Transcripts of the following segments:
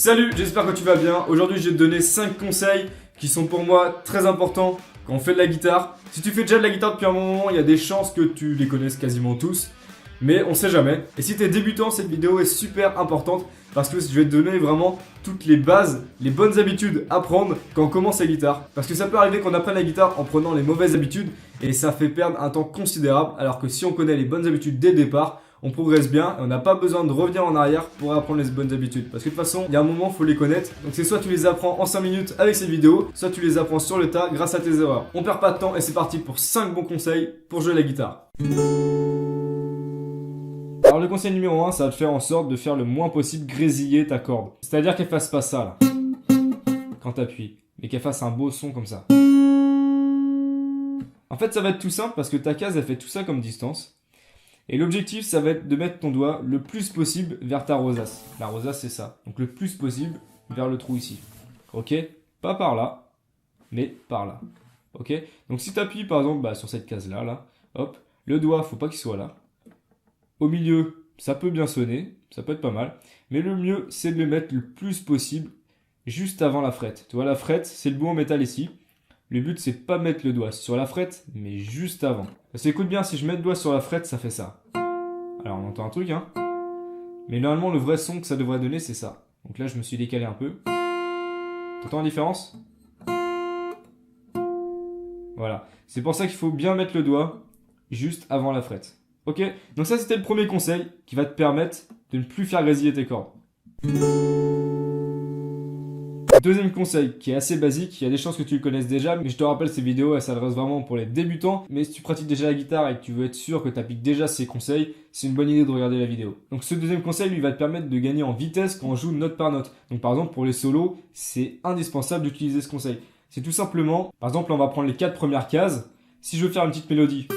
Salut, j'espère que tu vas bien. Aujourd'hui, je vais te donner 5 conseils qui sont pour moi très importants quand on fait de la guitare. Si tu fais déjà de la guitare depuis un moment, il y a des chances que tu les connaisses quasiment tous. Mais on sait jamais. Et si tu es débutant, cette vidéo est super importante parce que je vais te donner vraiment toutes les bases, les bonnes habitudes à prendre quand on commence la guitare. Parce que ça peut arriver qu'on apprenne la guitare en prenant les mauvaises habitudes et ça fait perdre un temps considérable. Alors que si on connaît les bonnes habitudes dès le départ, on progresse bien et on n'a pas besoin de revenir en arrière pour apprendre les bonnes habitudes. Parce que de toute façon, il y a un moment, il faut les connaître. Donc c'est soit tu les apprends en 5 minutes avec cette vidéo, soit tu les apprends sur le tas grâce à tes erreurs. On perd pas de temps et c'est parti pour 5 bons conseils pour jouer la guitare. Alors le conseil numéro 1, ça va te faire en sorte de faire le moins possible grésiller ta corde. C'est-à-dire qu'elle fasse pas ça là, quand tu appuies, mais qu'elle fasse un beau son comme ça. En fait, ça va être tout simple parce que ta case, elle fait tout ça comme distance. Et l'objectif, ça va être de mettre ton doigt le plus possible vers ta rosace. La rosace, c'est ça. Donc le plus possible vers le trou ici. Ok? Pas par là, mais par là. Ok? Donc si tu appuies par exemple sur cette case-là, là, hop, le doigt, faut pas qu'il soit là. Au milieu, ça peut bien sonner, ça peut être pas mal. Mais le mieux, c'est de le mettre le plus possible juste avant la frette. Tu vois, la frette, c'est le bout en métal ici. Le but, c'est pas mettre le doigt sur la frette, mais juste avant. Parce que écoute bien, si je mets le doigt sur la frette, ça fait ça. Alors, on entend un truc, hein. Mais normalement, le vrai son que ça devrait donner, c'est ça. Donc là, je me suis décalé un peu. T'entends la différence? Voilà. C'est pour ça qu'il faut bien mettre le doigt juste avant la frette. Ok? Donc ça, c'était le premier conseil qui va te permettre de ne plus faire grésiller tes cordes. Deuxième conseil qui est assez basique, il y a des chances que tu le connaisses déjà, mais je te rappelle, ces vidéos elles s'adressent vraiment pour les débutants. Mais si tu pratiques déjà la guitare et que tu veux être sûr que tu appliques déjà ces conseils, c'est une bonne idée de regarder la vidéo. Donc ce deuxième conseil lui va te permettre de gagner en vitesse quand on joue note par note. Donc par exemple pour les solos, c'est indispensable d'utiliser ce conseil. C'est tout simplement, par exemple on va prendre les 4 premières cases. Si je veux faire une petite mélodie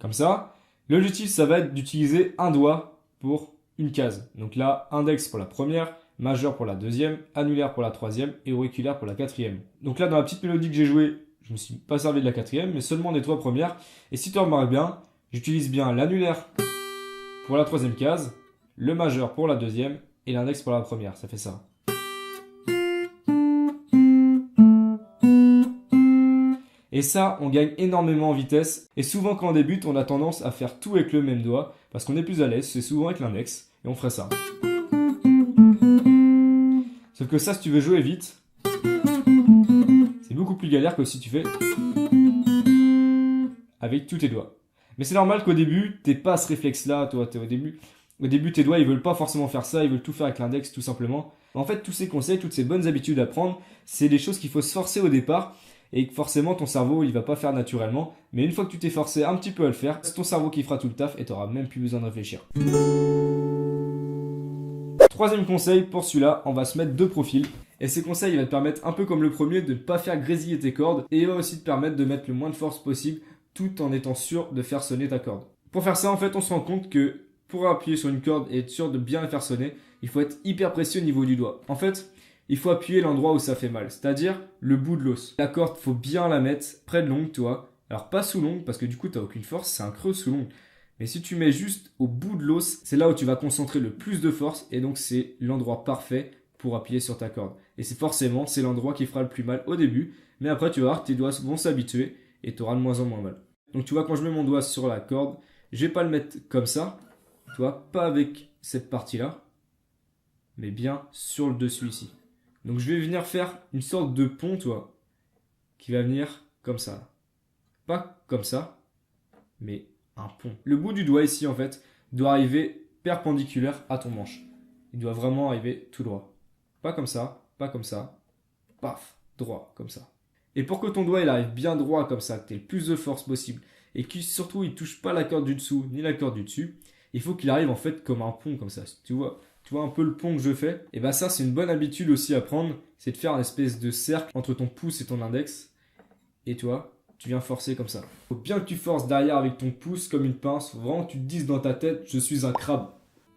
comme ça, l'objectif ça va être d'utiliser un doigt pour une case. Donc là, index pour la première, majeur pour la deuxième, annulaire pour la troisième et auriculaire pour la quatrième. Donc là, dans la petite mélodie que j'ai jouée, je ne me suis pas servi de la quatrième, mais seulement des 3 premières. Et si tu remarques bien, j'utilise bien l'annulaire pour la troisième case, le majeur pour la deuxième et l'index pour la première. Ça fait ça. Et ça, on gagne énormément en vitesse. Et souvent, quand on débute, on a tendance à faire tout avec le même doigt parce qu'on est plus à l'aise. C'est souvent avec l'index et on ferait ça. Sauf que ça, si tu veux jouer vite, c'est beaucoup plus galère que si tu fais avec tous tes doigts. Mais c'est normal qu'au début, t'aies pas ce réflexe-là, toi. Au début, tes doigts, ils veulent pas forcément faire ça, ils veulent tout faire avec l'index, tout simplement. En fait, tous ces conseils, toutes ces bonnes habitudes à prendre, c'est des choses qu'il faut se forcer au départ et que forcément, ton cerveau, il va pas faire naturellement. Mais une fois que tu t'es forcé un petit peu à le faire, c'est ton cerveau qui fera tout le taf et t'auras même plus besoin de réfléchir. Troisième conseil, pour celui-là, on va se mettre 2 profils. Et ces conseils, il va te permettre, un peu comme le premier, de ne pas faire grésiller tes cordes. Et il va aussi te permettre de mettre le moins de force possible, tout en étant sûr de faire sonner ta corde. Pour faire ça, en fait, on se rend compte que pour appuyer sur une corde et être sûr de bien la faire sonner, il faut être hyper précis au niveau du doigt. En fait, il faut appuyer l'endroit où ça fait mal, c'est-à-dire le bout de l'os. La corde, faut bien la mettre près de l'ongle, tu vois. Alors pas sous l'ongle, parce que du coup, tu n'as aucune force, c'est un creux sous l'ongle. Mais si tu mets juste au bout de l'os, c'est là où tu vas concentrer le plus de force et donc c'est l'endroit parfait pour appuyer sur ta corde. Et c'est l'endroit qui fera le plus mal au début, mais après tu vas voir que tes doigts vont s'habituer et tu auras de moins en moins mal. Donc tu vois, quand je mets mon doigt sur la corde, je vais pas le mettre comme ça, tu vois, pas avec cette partie-là, mais bien sur le dessus ici. Donc je vais venir faire une sorte de pont, tu vois, qui va venir comme ça. Pas comme ça, mais un pont. Le bout du doigt ici, en fait, doit arriver perpendiculaire à ton manche. Il doit vraiment arriver tout droit. Pas comme ça, paf, droit, comme ça. Et pour que ton doigt il arrive bien droit comme ça, que tu aies le plus de force possible, et que surtout il ne touche pas la corde du dessous, ni la corde du dessus, il faut qu'il arrive en fait comme un pont comme ça. Tu vois un peu le pont que je fais? Et bien ça, c'est une bonne habitude aussi à prendre, c'est de faire une espèce de cercle entre ton pouce et ton index. Et tu vois, tu viens forcer comme ça. Faut bien que tu forces derrière avec ton pouce comme une pince. Faut vraiment que tu te dises dans ta tête, je suis un crabe.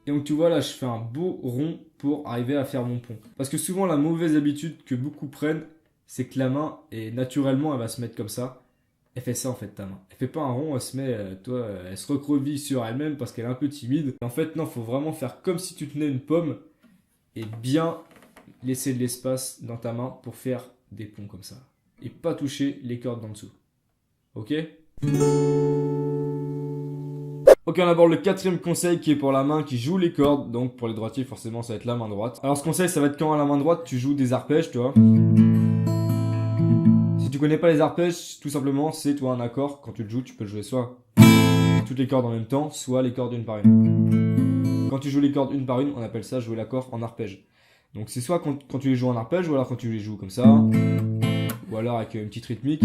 Et donc tu vois là, je fais un beau rond pour arriver à faire mon pont. Parce que souvent la mauvaise habitude que beaucoup prennent, c'est que la main, et naturellement elle va se mettre comme ça. Elle fait ça en fait ta main. Elle fait pas un rond, elle se met, elle se recroqueville sur elle-même parce qu'elle est un peu timide. En fait non, faut vraiment faire comme si tu tenais une pomme et bien laisser de l'espace dans ta main pour faire des ponts comme ça. Et pas toucher les cordes d'en dessous. Ok? Ok, on aborde le quatrième conseil qui est pour la main qui joue les cordes. Donc pour les droitiers, forcément, ça va être la main droite. Alors ce conseil, ça va être quand à la main droite, tu joues des arpèges, tu vois. Si tu connais pas les arpèges, tout simplement, c'est toi un accord. Quand tu le joues, tu peux le jouer soit toutes les cordes en même temps, soit les cordes une par une. Quand tu joues les cordes une par une, on appelle ça jouer l'accord en arpège. Donc c'est soit quand tu les joues en arpège, ou alors quand tu les joues comme ça, ou alors avec une petite rythmique.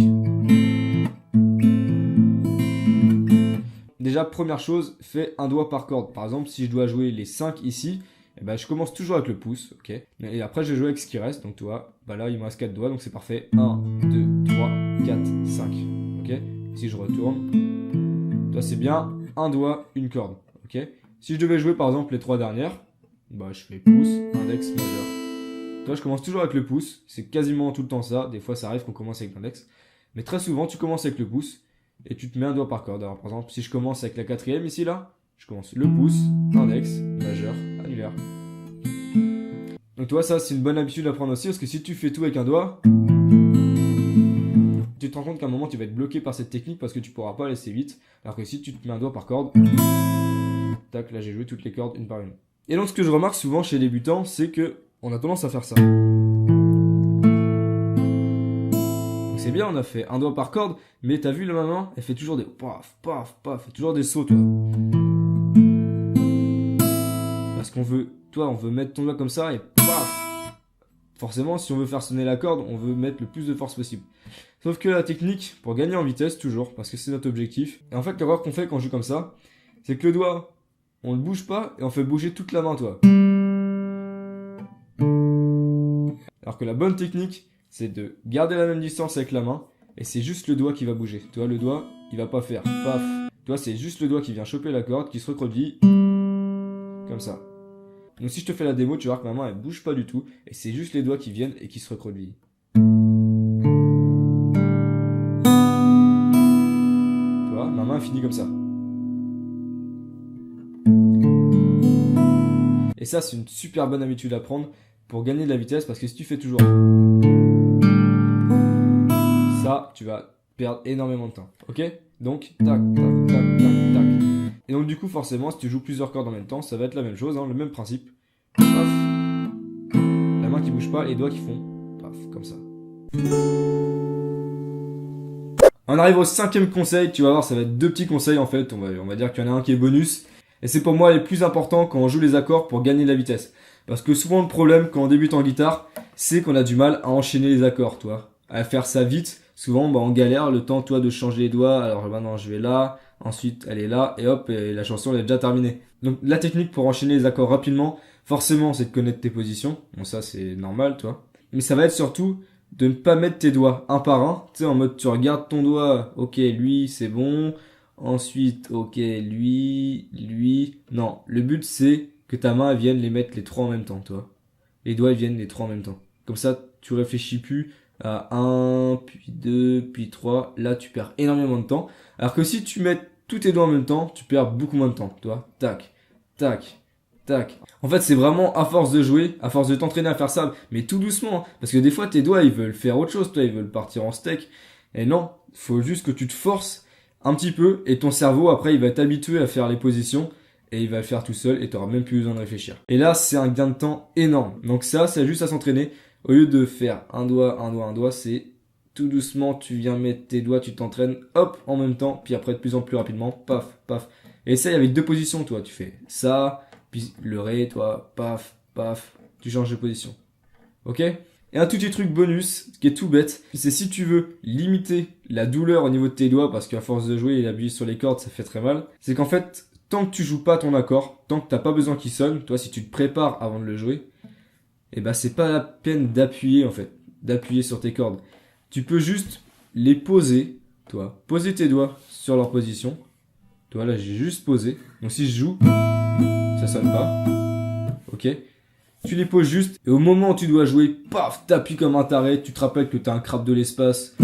Déjà, première chose, fais un doigt par corde. Par exemple, si je dois jouer les 5 ici, eh ben, je commence toujours avec le pouce, ok. Et après, je vais jouer avec ce qui reste. Donc, tu vois, bah là, il me reste 4 doigts, donc c'est parfait. 1, 2, 3, 4, 5, ok. Si je retourne, toi, c'est bien un doigt, une corde, ok. Si je devais jouer, par exemple, les 3 dernières, bah, je fais pouce, index, majeur. Toi, je commence toujours avec le pouce. C'est quasiment tout le temps ça. Des fois, ça arrive qu'on commence avec l'index. Mais très souvent, tu commences avec le pouce. Et tu te mets un doigt par corde. Alors par exemple, si je commence avec la quatrième ici là, je commence le pouce, index, majeur, annulaire. Donc tu vois, ça c'est une bonne habitude à prendre aussi parce que si tu fais tout avec un doigt, tu te rends compte qu'à un moment tu vas être bloqué par cette technique parce que tu pourras pas laisser vite. Alors que si tu te mets un doigt par corde, tac, là j'ai joué toutes les cordes une par une. Et donc ce que je remarque souvent chez les débutants, c'est que on a tendance à faire ça. C'est bien, on a fait un doigt par corde, mais t'as vu la main, elle fait toujours des paf, paf, paf, elle fait toujours des sauts, toi. Parce qu'on veut, toi, on veut mettre ton doigt comme ça et paf. Forcément, si on veut faire sonner la corde, on veut mettre le plus de force possible. Sauf que la technique, pour gagner en vitesse, toujours, parce que c'est notre objectif. Et en fait, l'erreur qu'on fait quand on joue comme ça, c'est que le doigt, on le bouge pas et on fait bouger toute la main, toi. Alors que la bonne technique, c'est de garder la même distance avec la main et c'est juste le doigt qui va bouger. Tu vois, le doigt, il va pas faire paf. Tu vois, c'est juste le doigt qui vient choper la corde, qui se recroqueville comme ça. Donc si je te fais la démo, tu vas voir que ma main elle bouge pas du tout et c'est juste les doigts qui viennent et qui se recroquevillent. Tu vois, ma main finit comme ça. Et ça, c'est une super bonne habitude à prendre pour gagner de la vitesse parce que si tu fais toujours ça, tu vas perdre énormément de temps. Ok? Donc, tac, tac, tac, tac, tac. Et donc, du coup, forcément, si tu joues plusieurs cordes en même temps, ça va être la même chose, hein, le même principe. Paf. La main qui bouge pas, les doigts qui font paf, comme ça. On arrive au cinquième conseil, tu vas voir, ça va être deux petits conseils en fait. On va dire qu'il y en a un qui est bonus. Et c'est pour moi les plus importants quand on joue les accords pour gagner de la vitesse. Parce que souvent, le problème quand on débute en guitare, c'est qu'on a du mal à enchaîner les accords, toi. À faire ça vite. Souvent, on galère le temps, toi, de changer les doigts. Alors maintenant, je vais là. Ensuite, elle est là. Et hop, et la chanson, elle est déjà terminée. Donc, la technique pour enchaîner les accords rapidement, forcément, c'est de connaître tes positions. Bon, ça, c'est normal, toi. Mais ça va être surtout de ne pas mettre tes doigts un par un. Tu sais, en mode, tu regardes ton doigt. Ok, lui, c'est bon. Ensuite, ok, lui. Non, le but, c'est que ta main vienne les mettre les trois en même temps, toi. Les doigts, ils viennent les trois en même temps. Comme ça, tu réfléchis plus à 1, puis 2, puis 3. Là, tu perds énormément de temps. Alors que si tu mets tous tes doigts en même temps, tu perds beaucoup moins de temps. Toi, tac, tac, tac. En fait, c'est vraiment à force de jouer, à force de t'entraîner à faire ça, mais tout doucement. Hein, parce que des fois, tes doigts, ils veulent faire autre chose. Toi, ils veulent partir en steak. Et non, faut juste que tu te forces un petit peu. Et ton cerveau, après, il va t'habituer à faire les positions. Et il va le faire tout seul et tu n'auras même plus besoin de réfléchir. Et là, c'est un gain de temps énorme. Donc ça, c'est juste à s'entraîner. Au lieu de faire un doigt, c'est tout doucement, tu viens mettre tes doigts, tu t'entraînes, hop, en même temps, puis après de plus en plus rapidement, paf, paf. Et essaye avec deux positions, toi. Tu fais ça, puis le ré, toi, paf, paf, tu changes de position. Ok ? Et un tout petit truc bonus, qui est tout bête, c'est si tu veux limiter la douleur au niveau de tes doigts, parce qu'à force de jouer et d'appuyer sur les cordes, ça fait très mal, c'est qu'en fait, tant que tu joues pas ton accord, tant que t'as pas besoin qu'il sonne, toi, si tu te prépares avant de le jouer, et ben c'est pas la peine d'appuyer en fait, d'appuyer sur tes cordes. Tu peux juste les poser, toi, poser tes doigts sur leur position. Toi là j'ai juste posé. Donc si je joue, ça sonne pas. Ok. Tu les poses juste et au moment où tu dois jouer, paf, t'appuies comme un taré. Tu te rappelles que t'as un crabe de l'espace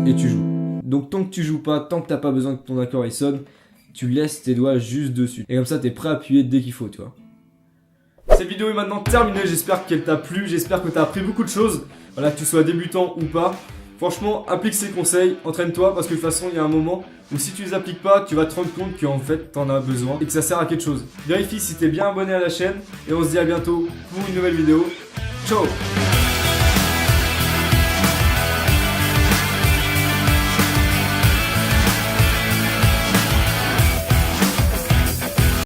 et tu joues. Donc tant que tu joues pas, tant que t'as pas besoin que ton accord il sonne, tu laisses tes doigts juste dessus. Et comme ça t'es prêt à appuyer dès qu'il faut, tu vois. Cette vidéo est maintenant terminée, j'espère qu'elle t'a plu, j'espère que tu as appris beaucoup de choses. Voilà, que tu sois débutant ou pas. Franchement, applique ces conseils, entraîne-toi parce que de toute façon, il y a un moment où si tu les appliques pas, tu vas te rendre compte qu'en fait, t'en as besoin et que ça sert à quelque chose. Vérifie si t'es bien abonné à la chaîne et on se dit à bientôt pour une nouvelle vidéo. Ciao!